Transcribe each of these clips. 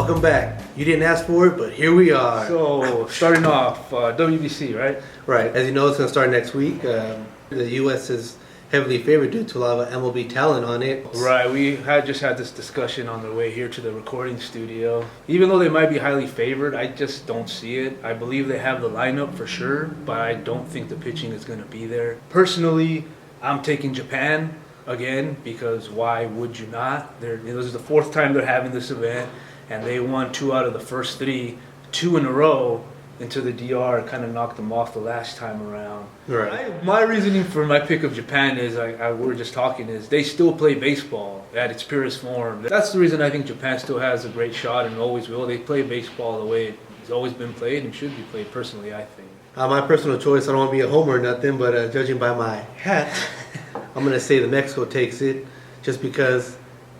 Welcome back. You didn't ask for it, but here we are. So, starting off, WBC, right? Right. As you know, it's going to start next week. The U.S. is heavily favored due to a lot of MLB talent on it. Right. We just had this discussion on the way here to the recording studio. Even though they might be highly favored, I just don't see it. I believe they have the lineup for sure, but I don't think the pitching is going to be there. Personally, I'm taking Japan again because why would you not? This is the fourth time they're having this event, and they won 2 out of the first 3, 2 in a row. Until the DR kind of knocked them off the last time around. Right. My reasoning for my pick of Japan is, we were just talking, is they still play baseball at its purest form. That's the reason I think Japan still has a great shot and always will. They play baseball the way it's always been played and should be played, personally, I think. My personal choice, I don't want to be a homer or nothing, but judging by my hat, I'm going to say that Mexico takes it just because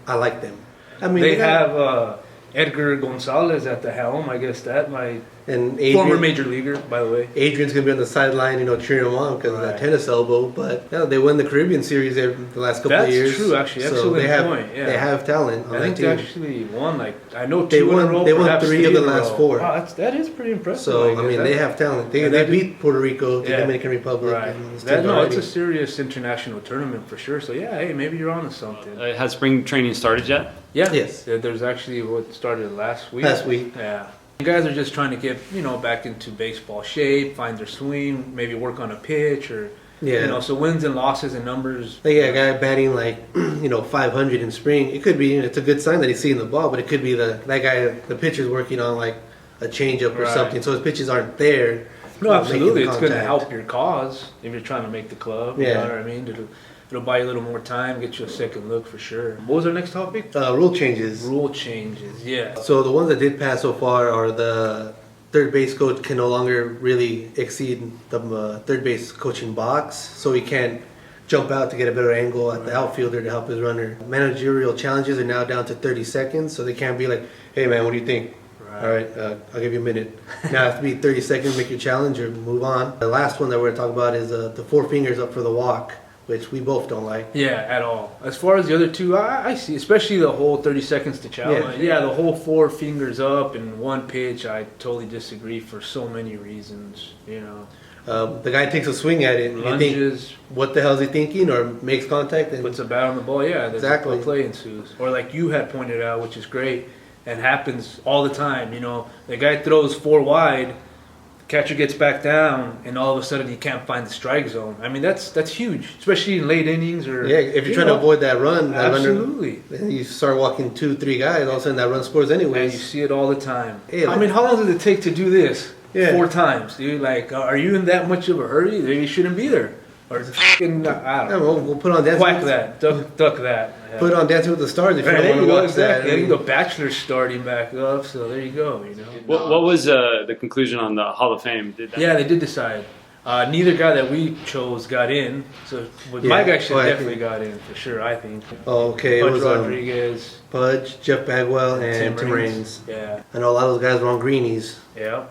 I like them. I mean, they have Edgar Gonzalez at the helm. I guess that might... And Adrian, former major leaguer, by the way. Adrian's going to be on the sideline, cheering him on because of that tennis elbow. But they won the Caribbean Series the last couple of years. That's true, actually. Excellent point. Yeah. They have talent on that team. I think they actually won, I know they 2 in a row. They won 3 of the last 4. Wow, that is pretty impressive. So, they have talent. They beat Puerto Rico, the Dominican Republic. Right. It's a serious international tournament for sure. So, hey, maybe you're on to something. Has spring training started yet? Yeah. Yes. There's actually what started last week. Yeah. You guys are just trying to get, back into baseball shape, find their swing, maybe work on a pitch or, so wins and losses and numbers. Like, a guy batting 500 in spring. It could be, it's a good sign that he's seeing the ball, but it could be that guy, the pitcher's working on a changeup or something, so his pitches aren't there. No, absolutely. It's going to help your cause if you're trying to make the club. You know what I mean? It'll buy you a little more time, get you a second look for sure. What was our next topic? Rule changes. Rule changes, yeah. So the ones that did pass so far are the third base coach can no longer really exceed the third base coaching box, so he can't jump out to get a better angle at the outfielder to help his runner. Managerial challenges are now down to 30 seconds, so they can't be like, hey man, what do you think? All right, I'll give you a minute. Now it has to be 30 seconds, make your challenge or move on. The last one that we're going to talk about is the 4 fingers up for the walk, which we both don't like. Yeah, at all. As far as the other 2, I see, especially the whole 30 seconds to challenge. Yeah, the whole 4 fingers up in one pitch, I totally disagree for so many reasons, The guy takes a swing at it, and lunges, you think, what the hell is he thinking, or makes contact. And puts a bat on the ball, there's exactly. a play ensues. Or like you had pointed out, which is great, and happens all the time, the guy throws 4 wide, catcher gets back down, and all of a sudden he can't find the strike zone. I mean, that's huge, especially in late innings or. Yeah, if you're trying to avoid that run, absolutely. Then you start walking 2-3 guys, all of a sudden that run scores anyways. And you see it all the time. Hey, how long does it take to do this? 4 times, dude. Are you in that much of a hurry? You shouldn't be there. Or fucking, I don't know. We'll put on Dancing. Whack that, duck that. Yeah. Put on Dancing with the Stars if you don't want to watch that. I think The Bachelor's starting back up, so there you go. What was the conclusion on the Hall of Fame? They did decide. Neither guy that we chose got in, so my guy should definitely got in for sure. I think. Okay, Pudge it was Rodriguez, Pudge, Jeff Bagwell, and Tim Raines. Yeah, I know a lot of those guys were on greenies. Yeah.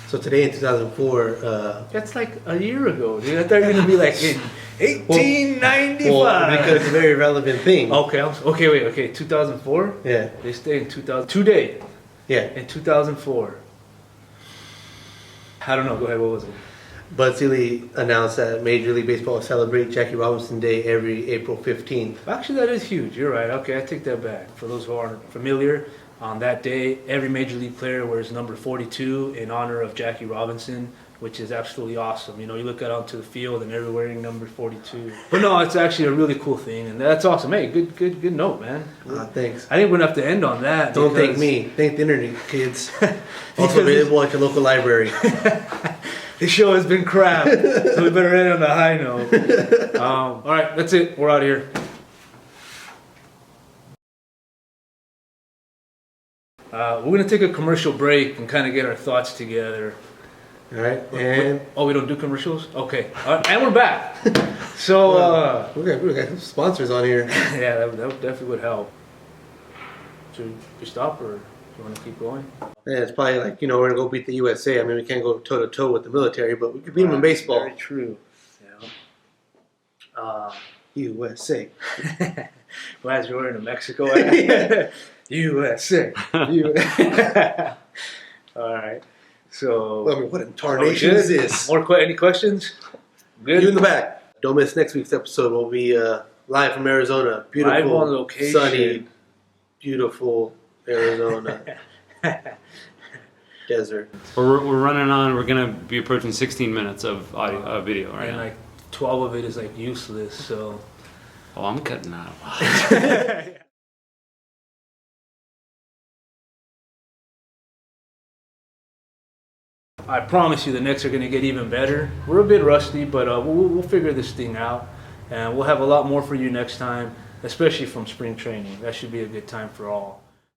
So today in 2004, that's like a year ago, dude. I thought you were gonna be like in 1895. Well, because it's a very relevant thing. Okay, 2004. Yeah, they stayed in 2000 today. Yeah, in 2004. I don't know. Go ahead. What was it? Bud Selig announced that Major League Baseball will celebrate Jackie Robinson Day every April 15th. Actually, that is huge. You're right. Okay, I take that back. For those who aren't familiar, on that day, every Major League player wears number 42 in honor of Jackie Robinson, which is absolutely awesome. You look out onto the field and they're wearing number 42. But no, it's actually a really cool thing, and that's awesome. Hey, good note, man. Thanks. I think we're gonna have to end on that. Don't thank me. Thank the internet, kids. Also available at your local library. This show has been crap, so we better end on a high note. All right, that's it. We're out of here. We're going to take a commercial break and kind of get our thoughts together. All right. And we don't do commercials? Okay. And we're back. So we got some sponsors on here. Yeah, that definitely would help. Should we stop or do you want to keep going? Yeah, it's probably like, we're going to go beat the USA. I mean, we can't go toe-to-toe with the military, but we could beat them in baseball. Very true. Yeah. USA. Glad you're in Mexico. USA. All right. So, Well, I mean, what in tarnation is this? Any questions? Good. You in the back. Don't miss next week's episode. We'll be live from Arizona. Beautiful, Live on location. sunny, beautiful Arizona desert. We're running on. We're gonna be approaching 16 minutes of video right And now. like 12 of it is like useless. So. Oh, I'm cutting that. I promise you the Knicks are going to get even better. We're a bit rusty, but we'll figure this thing out. And we'll have a lot more for you next time, especially from spring training. That should be a good time for all.